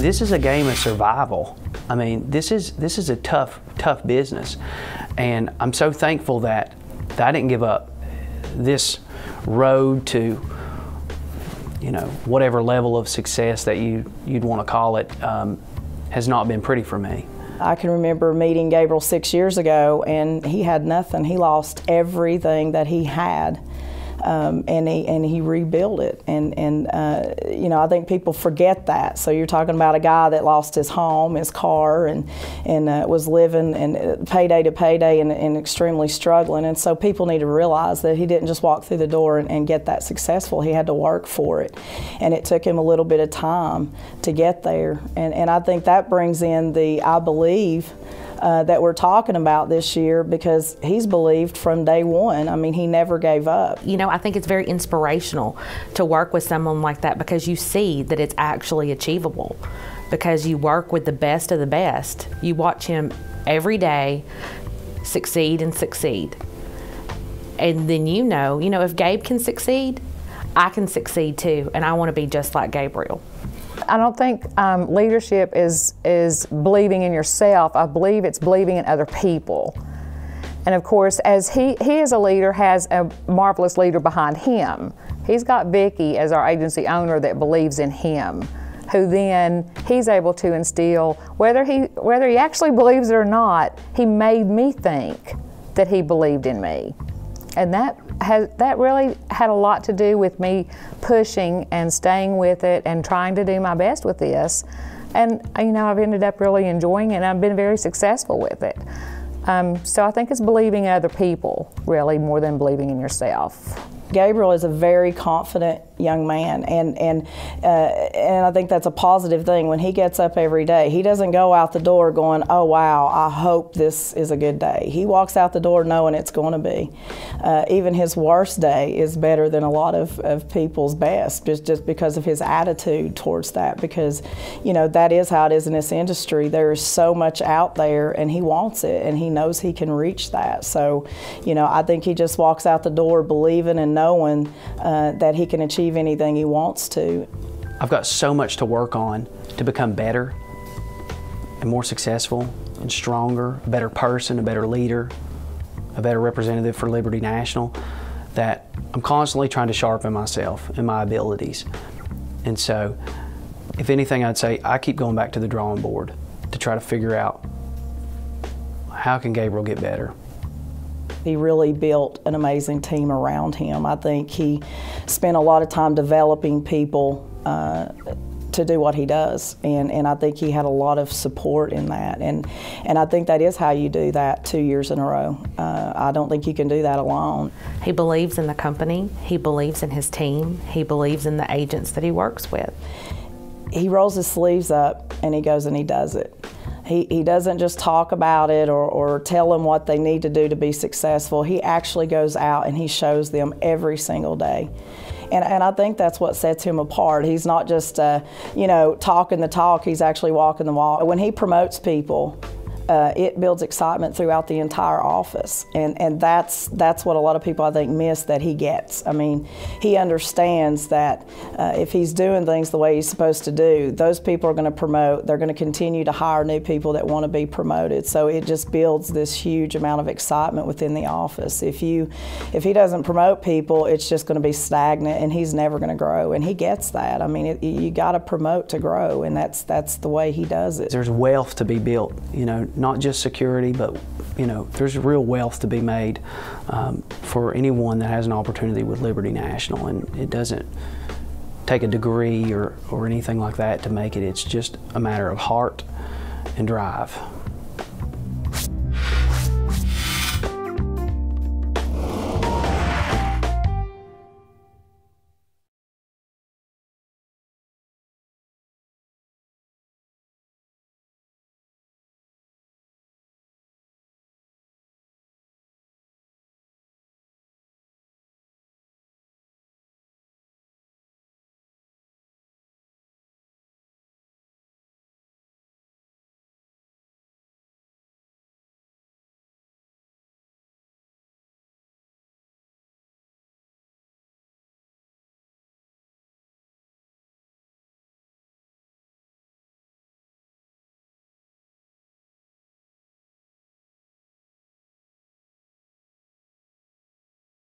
This is a game of survival. I mean, this is a tough business, and I'm so thankful that I didn't give up. This road to, you know, whatever level of success that you'd want to call it has not been pretty for me. I can remember meeting Gabriel 6 years ago, and he had nothing. He lost everything that he had, and he rebuilt it. And you know, I think people forget that. So you're talking about a guy that lost his home, his car, and was living and payday to payday and extremely struggling. And so people need to realize that he didn't just walk through the door and get that successful. He had to work for it, and it took him a little bit of time to get there. And I think that brings in the I believe that we're talking about this year, because he's believed from day one. I mean, he never gave up. You know, I think it's very inspirational to work with someone like that, because you see that it's actually achievable, because you work with the best of the best. You watch him every day succeed and succeed. And then you know, if Gabe can succeed, I can succeed too, and I want to be just like Gabriel. I don't think leadership is believing in yourself. I believe it's believing in other people. And of course, as he as a leader has a marvelous leader behind him. He's got Vicki as our agency owner that believes in him, who then he's able to instill, whether he actually believes it or not, he made me think that he believed in me. And that really had a lot to do with me pushing and staying with it and trying to do my best with this. And you know, I've ended up really enjoying it, and I've been very successful with it. So I think it's believing in other people, really, more than believing in yourself. Gabriel is a very confident young man, and I think that's a positive thing. When he gets up every day, he doesn't go out the door going, oh wow, I hope this is a good day. He walks out the door knowing it's going to be. Even his worst day is better than a lot of people's best, just because of his attitude towards that, because you know, that is how it is in this industry. There's so much out there, and he wants it, and he knows he can reach that. So you know, I think he just walks out the door believing and knowing that he can achieve anything he wants to. I've got so much to work on to become better and more successful and stronger, a better person, a better leader, a better representative for Liberty National, that I'm constantly trying to sharpen myself and my abilities. And so, if anything, I'd say I keep going back to the drawing board to try to figure out, how can Gabriel get better? He really built an amazing team around him. I think he spent a lot of time developing people to do what he does, and I think he had a lot of support in that, and I think that is how you do that 2 years in a row. I don't think you can do that alone. He believes in the company, he believes in his team, he believes in the agents that he works with. He rolls his sleeves up and he goes and he does it. He doesn't just talk about it or tell them what they need to do to be successful. He actually goes out and he shows them every single day. And I think that's what sets him apart. He's not just, you know, talking the talk, he's actually walking the walk. When he promotes people, it builds excitement throughout the entire office, and that's what a lot of people, I think, miss that he gets. I mean, he understands that if he's doing things the way he's supposed to do, those people are going to promote. They're going to continue to hire new people that want to be promoted. So it just builds this huge amount of excitement within the office. If he doesn't promote people, it's just going to be stagnant, and he's never going to grow. And he gets that. I mean, you got to promote to grow, and that's the way he does it. There's wealth to be built, you know. Not just security, but you know, there's real wealth to be made for anyone that has an opportunity with Liberty National, and it doesn't take a degree or anything like that to make it. It's just a matter of heart and drive.